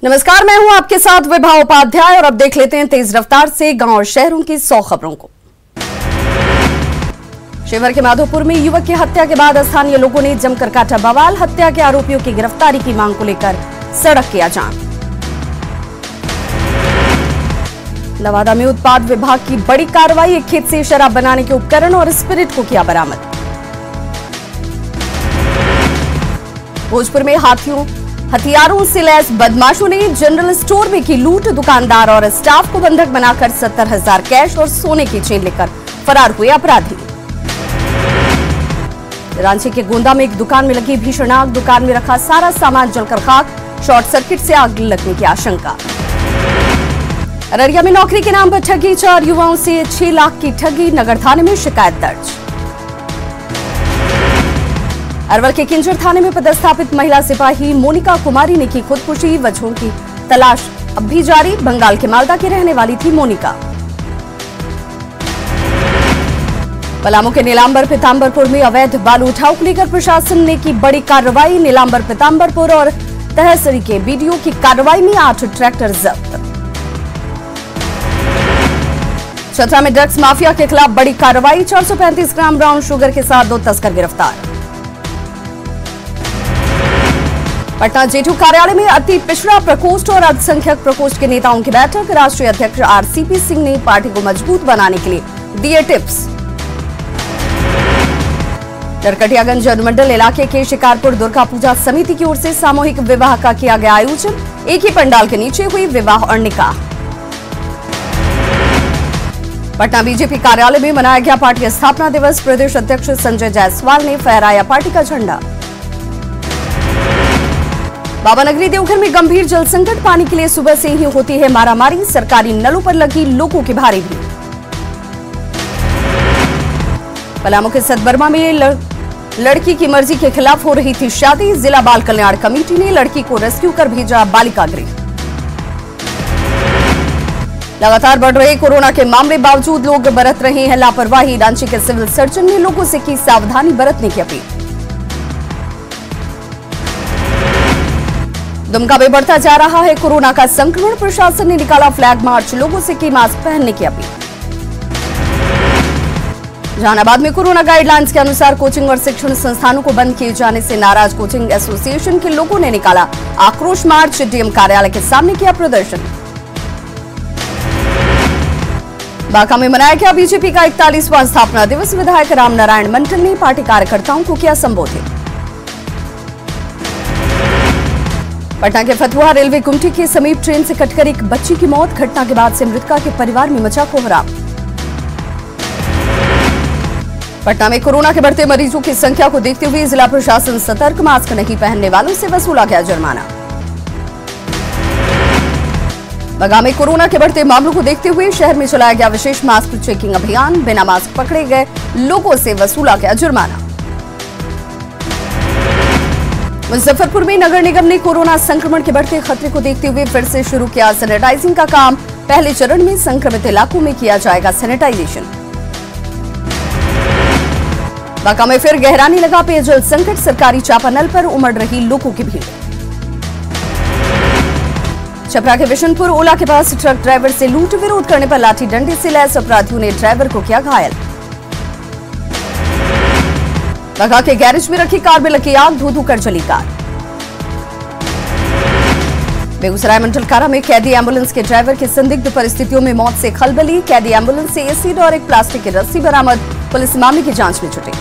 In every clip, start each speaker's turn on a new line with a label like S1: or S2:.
S1: नमस्कार, मैं हूं आपके साथ विभा उपाध्याय और अब देख लेते हैं तेज रफ्तार से गांव और शहरों की 100 खबरों को। शिवहर के माधोपुर में युवक की हत्या के बाद स्थानीय लोगों ने जमकर काटा बवाल। हत्या के आरोपियों की गिरफ्तारी की मांग को लेकर सड़क किया जाम। नवादा में उत्पाद विभाग की बड़ी कार्रवाई। एक खेत से शराब बनाने के उपकरण और स्पिरिट को किया बरामद। भोजपुर में हथियारों से लैस बदमाशों ने जनरल स्टोर में की लूट। दुकानदार और स्टाफ को बंधक बनाकर 70,000 कैश और सोने की चेन लेकर फरार हुए अपराधी। रांची के गोंदा में एक दुकान में लगी भीषण आग। दुकान में रखा सारा सामान जलकर खाक। शॉर्ट सर्किट से आग लगने की आशंका। अररिया में नौकरी के नाम पर ठगी। 4 युवाओं से 6 लाख की ठगी। नगर थाने में शिकायत दर्ज। अरवल के किंजर थाने में पदस्थापित महिला सिपाही मोनिका कुमारी ने की खुदकुशी। वजहों की तलाश अब भी जारी। बंगाल के मालदा की रहने वाली थी मोनिका। पलामू के नीलांबर पीताम्बरपुर में अवैध बालू उठाव को लेकर प्रशासन ने की बड़ी कार्रवाई। नीलांबर पीताम्बरपुर और तहसील के बीडीओ की कार्रवाई में 8 ट्रैक्टर जब्त। चतरा में ड्रग्स माफिया के खिलाफ बड़ी कार्रवाई। 435 ग्राम ब्राउन शुगर के साथ 2 तस्कर गिरफ्तार। पटना जेटू कार्यालय में अति पिछड़ा प्रकोष्ठ और अल्पसंख्यक प्रकोष्ठ के नेताओं की बैठक। राष्ट्रीय अध्यक्ष आरसीपी सिंह ने पार्टी को मजबूत बनाने के लिए दिए टिप्स। नरकटियागंज अनुमंडल इलाके के शिकारपुर दुर्गा पूजा समिति की ओर से सामूहिक विवाह का किया गया आयोजन। एक ही पंडाल के नीचे हुई विवाह और निकाह। पटना बीजेपी कार्यालय में मनाया गया पार्टी स्थापना दिवस। प्रदेश अध्यक्ष संजय जायसवाल ने फहराया पार्टी का झंडा। बाबानगरी देवघर में गंभीर जल संकट। पानी के लिए सुबह से ही होती है मारामारी। सरकारी नलों पर लगी लोगों की भारी भीड़। पलामू के सतबरमा में लड़की की मर्जी के खिलाफ हो रही थी शादी। जिला बाल कल्याण कमेटी ने लड़की को रेस्क्यू कर भेजा बालिका गृह। लगातार बढ़ रहे कोरोना के मामले बावजूद लोग बरत रहे हैं लापरवाही। रांची के सिविल सर्जन ने लोगों से की सावधानी बरतने की अपील। दुमका में बढ़ता जा रहा है कोरोना का संक्रमण। प्रशासन ने निकाला फ्लैग मार्च। लोगों से की मास्क पहनने की अपील। जहानाबाद में कोरोना गाइडलाइंस के अनुसार कोचिंग और शिक्षण संस्थानों को बंद किए जाने से नाराज कोचिंग एसोसिएशन के लोगों ने निकाला आक्रोश मार्च। डीएम कार्यालय के सामने किया प्रदर्शन। बांका में मनाया गया बीजेपी का 41वां स्थापना दिवस। विधायक रामनारायण मंडल ने पार्टी कार्यकर्ताओं को किया संबोधित। पटना के फतुहा रेलवे गुमटी के समीप ट्रेन से कटकर एक बच्ची की मौत। घटना के बाद से मृतका के परिवार में मचा कोहराम। पटना में कोरोना के बढ़ते मरीजों की संख्या को देखते हुए जिला प्रशासन सतर्क। मास्क नहीं पहनने वालों से वसूला गया जुर्माना। बगा में कोरोना के बढ़ते मामलों को देखते हुए शहर में चलाया गया विशेष मास्क चेकिंग अभियान। बिना मास्क पकड़े गए लोगों से वसूला गया जुर्माना। मुजफ्फरपुर में नगर निगम ने कोरोना संक्रमण के बढ़ते खतरे को देखते हुए फिर से शुरू किया सैनिटाइजिंग का काम। पहले चरण में संक्रमित इलाकों में किया जाएगा सैनिटाइजेशन। बांका में फिर गहराने लगा पेयजल संकट। सरकारी चापानल पर उमड़ रही लोगों की भीड़। छपरा के बिशनपुर ओला के पास ट्रक ड्राइवर से लूट। विरोध करने पर लाठी डंडे से लैस अपराधियों ने ड्राइवर को किया घायल। बांका के गैरेज में रखी कार में लगी आग। धू-धू कर जली कार। बेगूसराय मंडल कारा में कैदी एम्बुलेंस के ड्राइवर की संदिग्ध परिस्थितियों में मौत से खलबली। कैदी एम्बुलेंस से एसिड और एक प्लास्टिक की रस्सी बरामद। पुलिस मामले की जांच में जुटी।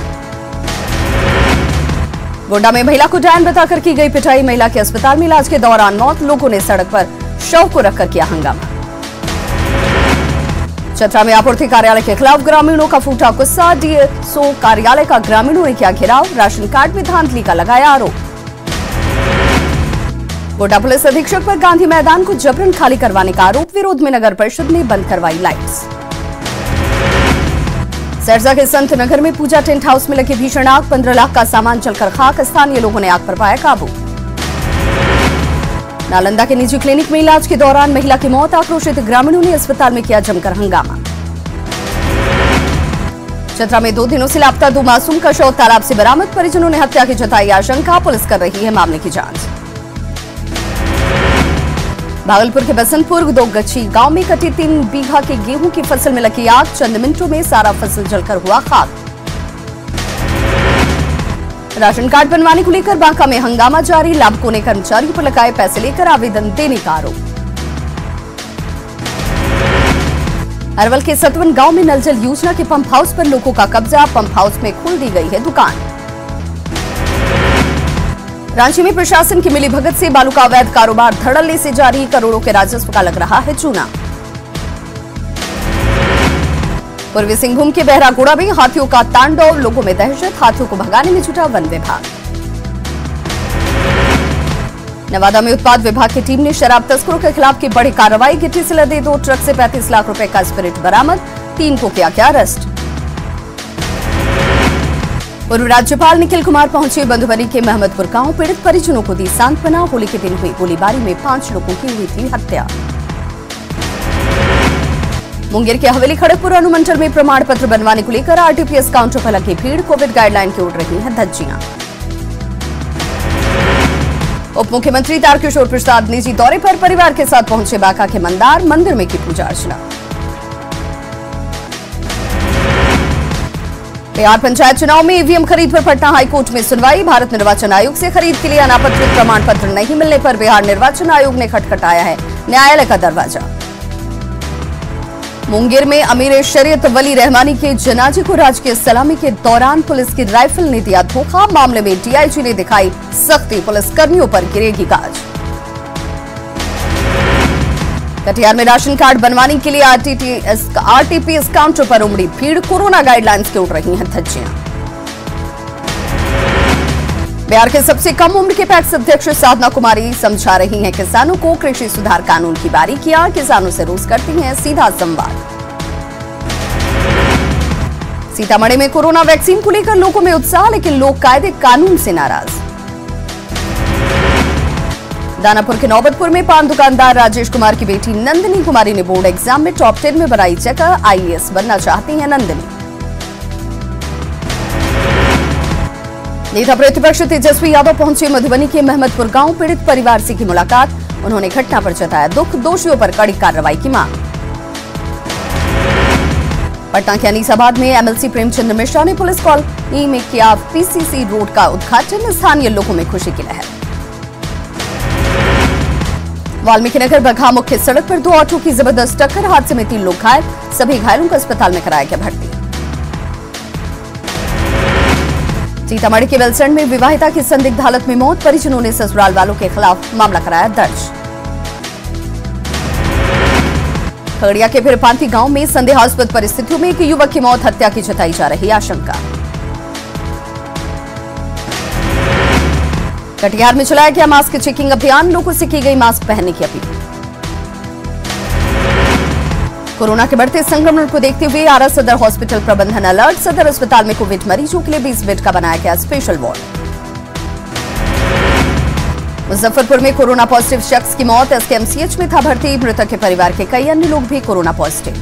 S1: गोड्डा में महिला को डायन बताकर की गई पिटाई। महिला के अस्पताल में इलाज के दौरान मौत। लोगों ने सड़क पर शव को रखकर किया हंगामा। चतरा में आपूर्ति कार्यालय के खिलाफ ग्रामीणों का फूटा गुस्सा। डीएसओ कार्यालय का ग्रामीणों ने किया घेराव। राशन कार्ड में धांधली का लगाया आरोप। गोड्डा पुलिस अधीक्षक पर गांधी मैदान को जबरन खाली करवाने का आरोप। विरोध में नगर परिषद ने बंद करवाई लाइट्स। सरसा के संत नगर में पूजा टेंट हाउस में लगी भीषण आग। 15 लाख का सामान जलकर खाक। स्थानीय लोगों ने आग पर पाया काबू। नालंदा के निजी क्लिनिक में इलाज के दौरान महिला की मौत। आक्रोशित ग्रामीणों ने अस्पताल में किया जमकर हंगामा। चतरा में 2 दिनों से लापता 2 मासूम का शव तालाब से बरामद। परिजनों ने हत्या की जताई आशंका। पुलिस कर रही है मामले की जांच। भागलपुर के बसंतपुर दोगच्छी गांव में कटी 3 बीघा के गेहूं की फसल में लगी आग। चंद मिनटों में सारा फसल जलकर हुआ खाक। राशन कार्ड बनवाने को लेकर बांका में हंगामा जारी। लाभुकों ने कर्मचारियों पर लगाए पैसे लेकर आवेदन देने का आरोप। अरवल के सतवन गांव में नल जल योजना के पंप हाउस पर लोगों का कब्जा। पंप हाउस में खोल दी गई है दुकान। रांची में प्रशासन की मिलीभगत से बालू का अवैध कारोबार धड़ल्ले से जारी। करोड़ों के राजस्व का लग रहा है चूना। पूर्वी सिंहभूम के बहरागोड़ा में हाथियों का तांडव। लोगों में दहशत। हाथियों को भगाने में जुटा वन विभाग। नवादा में उत्पाद विभाग की टीम ने शराब तस्करों के खिलाफ की बड़ी कार्रवाई। गिट्टी से लदे 2 ट्रक से 35 लाख रुपए का स्पिरिट बरामद। 3 को किया गया अरेस्ट। पूर्व राज्यपाल निखिल कुमार पहुंचे मधुबनी के महमदपुर गांव। पीड़ित परिजनों को दी सांत्वना। होली के दिन हुई गोलीबारी में 5 लोगों की हुई थी हत्या। मुंगेर के हवेली खड़गपुर अनुमंडल में प्रमाण पत्र बनवाने को लेकर आरटीपीएस काउंटर पर लगी भीड़। कोविड गाइडलाइन की उड़ रही है धज्जियां। उप मुख्यमंत्री तारकिशोर प्रसाद निजी दौरे पर परिवार के साथ पहुंचे बांका के मंदार मंदिर में की पूजा अर्चना। बिहार पंचायत चुनाव में ईवीएम खरीद पर पटना हाईकोर्ट में सुनवाई। भारत निर्वाचन आयोग से खरीद के लिए अनापत्रित प्रमाण पत्र नहीं मिलने पर बिहार निर्वाचन आयोग ने खटखटाया है न्यायालय का दरवाजा। मुंगेर में अमीर शरीयत वली रहमानी के जनाजे को राजकीय सलामी के दौरान पुलिस की राइफल ने दिया धोखा। मामले में डीआईजी ने दिखाई सख्ती। पुलिस कर्मियों पर गिरेगी गाज। कटिहार में राशन कार्ड बनवाने के लिए आरटीपीएस काउंटर पर उमड़ी भीड़। कोरोना गाइडलाइंस की उड़ रही हैं धज्जियां। बिहार के सबसे कम उम्र के पैक्स अध्यक्ष साधना कुमारी समझा रही हैं किसानों को कृषि सुधार कानून की बारीकियां। किसानों से रोज करती हैं सीधा संवाद। सीतामढ़ी में कोरोना वैक्सीन को लेकर लोगों में उत्साह, लेकिन लोग कायदे कानून से नाराज। दानापुर के नौबतपुर में पान दुकानदार राजेश कुमार की बेटी नंदिनी कुमारी ने बोर्ड एग्जाम में टॉप 10 में बनाई जगह। आईएएस बनना चाहती हैं नंदिनी। नेता प्रतिपक्ष तेजस्वी यादव पहुंचे मधुबनी के महमदपुर गांव। पीड़ित परिवार से की मुलाकात। उन्होंने घटना पर जताया दुख। दोषियों पर कड़ी कार्रवाई की मांग। पटना के अनीसाबाद में एमएलसी प्रेमचंद्र मिश्रा ने पुलिस कॉलोनी में किया पीसीसी रोड का उद्घाटन। स्थानीय लोगों में खुशी की लहर। वाल्मीकि नगर बगहा मुख्य सड़क पर 2 ऑटो की जबरदस्त टक्कर। हादसे में 3 लोग घायल। सभी घायलों को अस्पताल में कराया गया भर्ती। सीतामढ़ी के बेलसंड में विवाहिता की संदिग्ध हालत में मौत। परिजनों ने ससुराल वालों के खिलाफ मामला कराया दर्ज। खगड़िया के फिरपांती गांव में संदेहास्पद परिस्थितियों में एक युवक की मौत। हत्या की जताई जा रही आशंका। कटिहार में चलाया गया मास्क चेकिंग अभियान। लोगों से की गई मास्क पहनने की अपील। कोरोना के बढ़ते संक्रमण को देखते हुए आरा सदर हॉस्पिटल प्रबंधन अलर्ट। सदर अस्पताल में कोविड मरीजों के लिए 20 बेड का बनाया गया स्पेशल वार्ड। मुजफ्फरपुर में कोरोना पॉजिटिव शख्स की मौत। एसकेएमसीएच में था भर्ती। मृतक के परिवार के कई अन्य लोग भी कोरोना पॉजिटिव।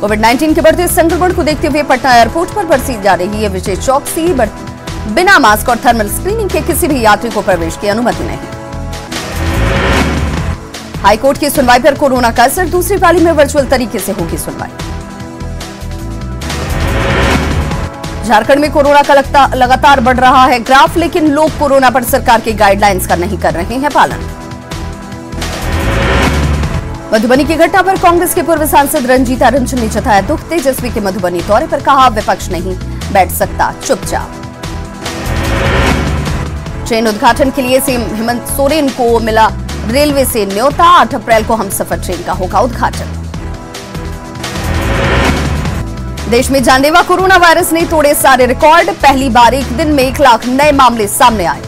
S1: कोविड-19 के बढ़ते संक्रमण को देखते हुए पटना एयरपोर्ट पर बरती जा रही है विशेष चौकसी। बिना मास्क और थर्मल स्क्रीनिंग के किसी भी यात्री को प्रवेश की अनुमति नहीं। हाईकोर्ट की सुनवाई पर कोरोना का असर। दूसरी पाली में वर्चुअल तरीके से होगी सुनवाई। झारखंड में कोरोना का लगातार बढ़ रहा है ग्राफ, लेकिन लोग कोरोना पर सरकार की गाइडलाइंस का नहीं कर रहे हैं पालन। मधुबनी की घटना पर कांग्रेस के पूर्व सांसद रंजीता रंजन ने जताया दुख। तेजस्वी के मधुबनी दौरे पर कहा विपक्ष नहीं बैठ सकता चुपचाप। ट्रेन उद्घाटन के लिए सीएम हेमंत सोरेन को मिला रेलवे से न्योता। 8 अप्रैल को हमसफर ट्रेन का होगा उद्घाटन। देश में जानलेवा कोरोना वायरस ने तोड़े सारे रिकॉर्ड। पहली बार एक दिन में 1 लाख नए मामले सामने आए।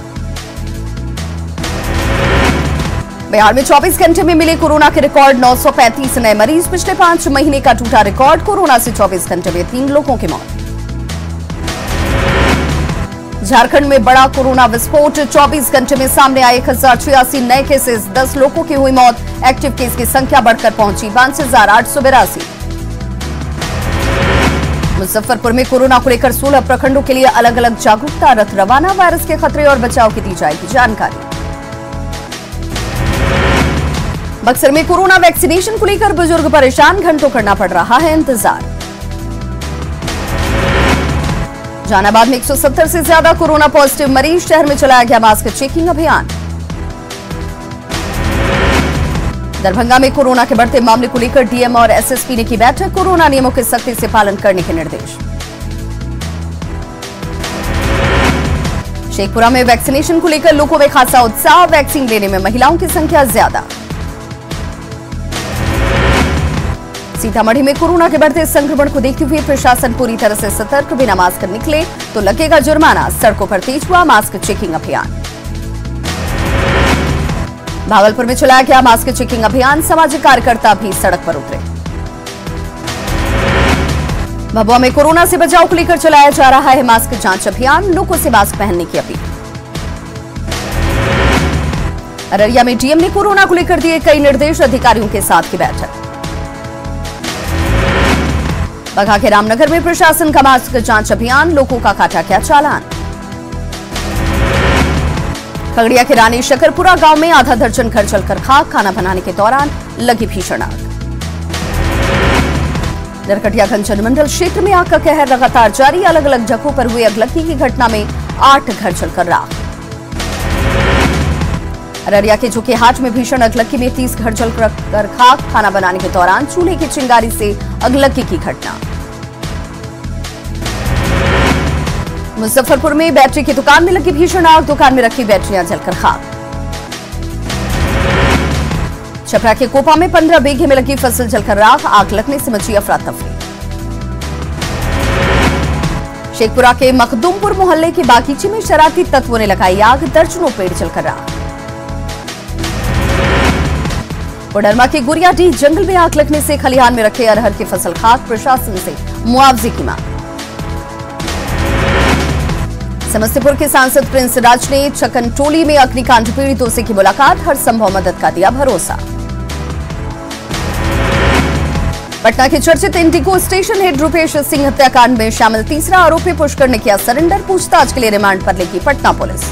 S1: बिहार में 24 घंटे में मिले कोरोना के रिकॉर्ड। 935 नए मरीज। पिछले 5 महीने का टूटा रिकॉर्ड। कोरोना से 24 घंटे में 3 लोगों की मौत। झारखंड में बड़ा कोरोना विस्फोट। 24 घंटे में सामने आए 1086 नए केसेस। 10 लोगों की हुई मौत। एक्टिव केस की संख्या बढ़कर पहुंची 52,882। मुजफ्फरपुर में कोरोना को लेकर 16 प्रखंडों के लिए अलग अलग जागरूकता रथ रवाना। वायरस के खतरे और बचाव की दी जाएगी जानकारी। बक्सर में कोरोना वैक्सीनेशन को लेकर बुजुर्ग परेशान, घंटों करना पड़ रहा है इंतजार। जहानाबाद में 170 से ज्यादा कोरोना पॉजिटिव मरीज, शहर में चलाया गया मास्क चेकिंग अभियान। दरभंगा में कोरोना के बढ़ते मामले को लेकर डीएम और एसएसपी ने की बैठक, कोरोना नियमों के सख्ती से पालन करने के निर्देश। शेखपुरा में वैक्सीनेशन को लेकर लोगों में खासा उत्साह, वैक्सीन लेने में महिलाओं की संख्या ज्यादा। सीतामढ़ी में कोरोना के बढ़ते संक्रमण को देखते हुए प्रशासन पूरी तरह से सतर्क, बिना मास्क निकले तो लगेगा जुर्माना, सड़कों पर तेज हुआ मास्क चेकिंग अभियान। भागलपुर में चलाया गया मास्क चेकिंग अभियान, सामाजिक कार्यकर्ता भी सड़क पर उतरे। भभुआ में कोरोना से बचाव को लेकर चलाया जा रहा है मास्क जांच अभियान, लोगों से मास्क पहनने की अपील। अररिया में डीएम ने कोरोना को लेकर दिए कई निर्देश, अधिकारियों के साथ की बैठक। बघा के रामनगर में प्रशासन का मास्क जांच अभियान, लोगों का काटा क्या चालान। खगड़िया के रानी शकरपुरा गांव में आधा दर्जन घर जलकर खाक, खाना बनाने के दौरान लगी भीषण आग। नरकटियागंज जनमंडल क्षेत्र में आग का कहर लगातार जारी, अलग अलग जगहों पर हुई अगलगी की घटना में 8 घर जलकर राख। अररिया के जोकीहाट में भीषण अगलगी में 30 घर जलकर खाक, खाना बनाने के दौरान चूल्हे की चिंगारी से अगलगी की घटना। मुजफ्फरपुर में बैटरी की दुकान में लगी भीषण आग, दुकान में रखी बैटरियां जलकर खाक। छपरा के कोपा में 15 बीघे में लगी फसल जलकर राख, आग लगने से मची अफरा तफरी। शेखपुरा के मखदूमपुर मोहल्ले के बागीचे में शरारती तत्वों ने लगाई आग, दर्जनों पेड़ जलकर राख। कोडरमा के गुरियाडीह जंगल में आग लगने से खलिहान में रखे अरहर की फसल खाक, प्रशासन से मुआवजे की मांग। समस्तीपुर के सांसद प्रिंस राज ने छकनटोली में अग्निकांड पीड़ितों से की मुलाकात, हर संभव मदद का दिया भरोसा। पटना के चर्चित Indigo station head Rupesh Singh हत्याकांड में शामिल तीसरा आरोपी पुष्कर ने किया सरेंडर, पूछताछ के लिए रिमांड पर लेगी पटना पुलिस।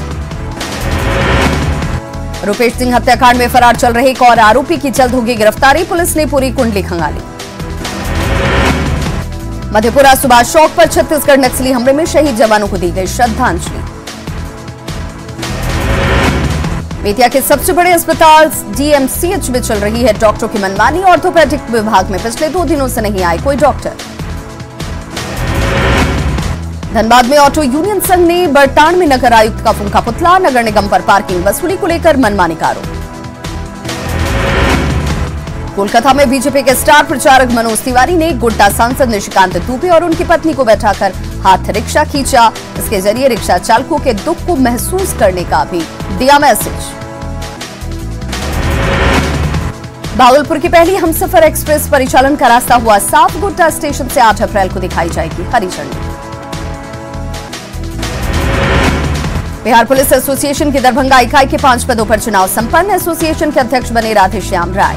S1: रुपेश सिंह हत्याकांड में फरार चल रहे एक और आरोपी की जल्द होगी गिरफ्तारी, पुलिस ने पूरी कुंडली खंगाली। मधेपुरा सुभाष चौक पर छत्तीसगढ़ नक्सली हमले में शहीद जवानों को दी गई श्रद्धांजलि। बेतिया के सबसे बड़े अस्पताल डीएमसीएच में चल रही है डॉक्टरों की मनमानी, ऑर्थोपेडिक विभाग में पिछले 2 दिनों से नहीं आए कोई डॉक्टर। धनबाद में ऑटो यूनियन संघ ने बरटाण में नगर आयुक्त का फूंका पुतला, नगर निगम पर पार्किंग वसूली को लेकर मनमानी का आरोप। कोलकाता में बीजेपी के स्टार प्रचारक मनोज तिवारी ने गोड्डा सांसद निशिकांत दुबे और उनकी पत्नी को बैठाकर हाथ रिक्शा खींचा, इसके जरिए रिक्शा चालकों के दुख को महसूस करने का भी दिया मैसेज। भागलपुर की पहली हमसफर एक्सप्रेस परिचालन का रास्ता हुआ साफ, गोड्डा स्टेशन से 8 अप्रैल को दिखाई जाएगी हरी झंडी। बिहार पुलिस एसोसिएशन की दरभंगा इकाई के 5 पदों पर चुनाव संपन्न, एसोसिएशन के अध्यक्ष बने राधेश्याम राय।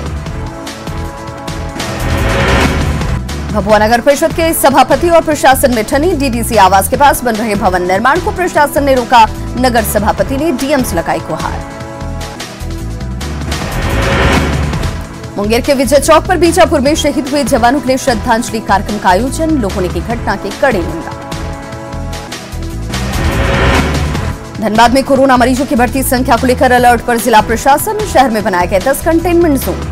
S1: भभुआ नगर परिषद के सभापति और प्रशासन में ठनी, डीडीसी आवास के पास बन रहे भवन निर्माण को प्रशासन ने रोका, नगर सभापति ने डीएम से लगाई गुहार। मुंगेर के विजय चौक पर बीजापुर में शहीद हुए जवानों के लिए श्रद्धांजलि कार्यक्रम का आयोजन, लोगों ने की घटना की कड़ी निंदा। धनबाद में कोरोना मरीजों की बढ़ती संख्या को लेकर अलर्ट पर जिला प्रशासन, शहर में बनाए गए 10 कंटेनमेंट जोन।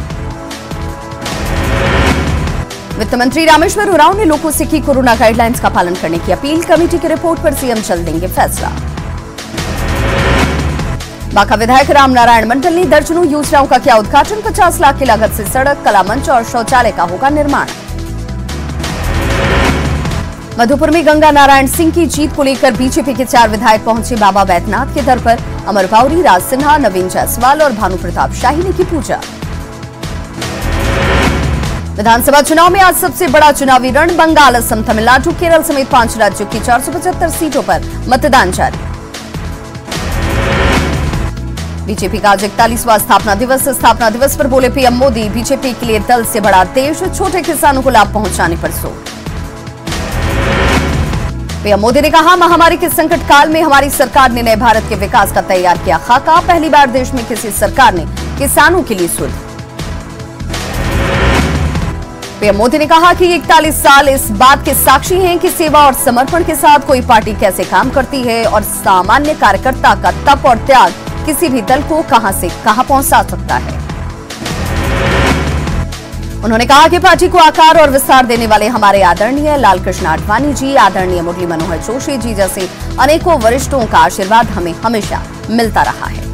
S1: वित्त मंत्री रामेश्वर उरांव ने लोगों से की कोरोना गाइडलाइंस का पालन करने की अपील, कमेटी की रिपोर्ट पर सीएम जल्द देंगे फैसला। बांका विधायक रामनारायण मंडल ने दर्जनों योजनाओं का किया उद्घाटन, 50 लाख की लागत से सड़क, कला मंच और शौचालय का होगा निर्माण। मधुपुर में गंगा नारायण सिंह की जीत को लेकर बीजेपी के 4 विधायक पहुंचे बाबा बैद्यनाथ के दर पर, अमर बाउरी, राज सिन्हा, नवीन जायसवाल और भानु प्रताप शाही ने की पूजा। विधानसभा चुनाव में आज सबसे बड़ा चुनावी रण, बंगाल, असम, तमिलनाडु, केरल समेत 5 राज्यों की 475 सीटों पर मतदान जारी। बीजेपी का आज 41वां स्थापना दिवस पर बोले पीएम मोदी, बीजेपी के लिए दल से बड़ा देश, छोटे किसानों को लाभ पहुंचाने पर जोर। पीएम मोदी ने कहा, महामारी के संकट काल में हमारी सरकार ने नए भारत के विकास का तैयार किया खाका, पहली बार देश में किसी सरकार ने किसानों के लिए सुध। पीएम मोदी ने कहा कि 41 साल इस बात के साक्षी हैं कि सेवा और समर्पण के साथ कोई पार्टी कैसे काम करती है और सामान्य कार्यकर्ता का तप और त्याग किसी भी दल को कहां से कहां पहुंचा सकता है। उन्होंने कहा कि पार्टी को आकार और विस्तार देने वाले हमारे आदरणीय लालकृष्ण आडवाणी जी, आदरणीय मुरली मनोहर जोशी जी जैसे अनेकों वरिष्ठों का आशीर्वाद हमें हमेशा मिलता रहा है।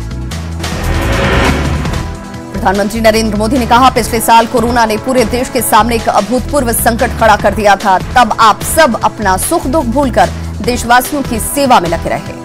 S1: प्रधानमंत्री नरेंद्र मोदी ने कहा, पिछले साल कोरोना ने पूरे देश के सामने एक अभूतपूर्व संकट खड़ा कर दिया था। तब आप सब अपना सुख दुख भूलकर देशवासियों की सेवा में लगे रहे।